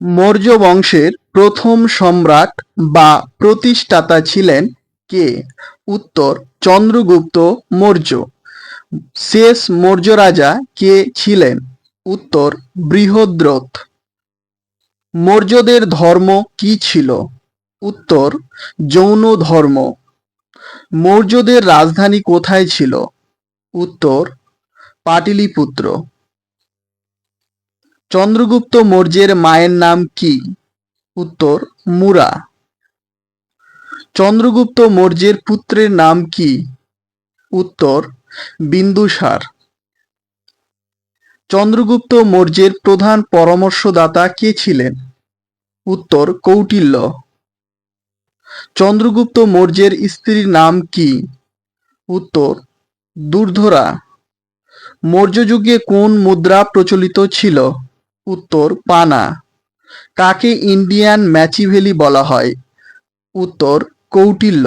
মৌর্য বংশের প্রথম সম্রাট বা প্রতিষ্ঠাতা ছিলেন কে? উত্তর চন্দ্রগুপ্ত মৌর্য। শেষ মৌর্য রাজা কে ছিলেন? উত্তর বৃহদ্রথ। মৌর্যদের ধর্ম কি ছিল? উত্তর জৈন ধর্ম। মৌর্যদের রাজধানী কোথায় ছিল? উত্তর পাটলিপুত্র। চন্দ্রগুপ্ত মৌর্যের মায়ের নাম কি? উত্তর মুরা। চন্দ্রগুপ্ত মৌর্যের পুত্রের নাম কি? উত্তর বিন্দুসার। চন্দ্রগুপ্ত মৌর্যের প্রধান পরামর্শদাতা কে ছিলেন? উত্তর কৌটিল্য। চন্দ্রগুপ্ত মৌর্যের স্ত্রীর নাম কি? উত্তর দুর্ধরা। মৌর্য যুগে কোন মুদ্রা প্রচলিত ছিল? উত্তর পানা। কাকে ইন্ডিয়ান ম্যাচিভেলি বলা হয়? উত্তর কৌটিল্য।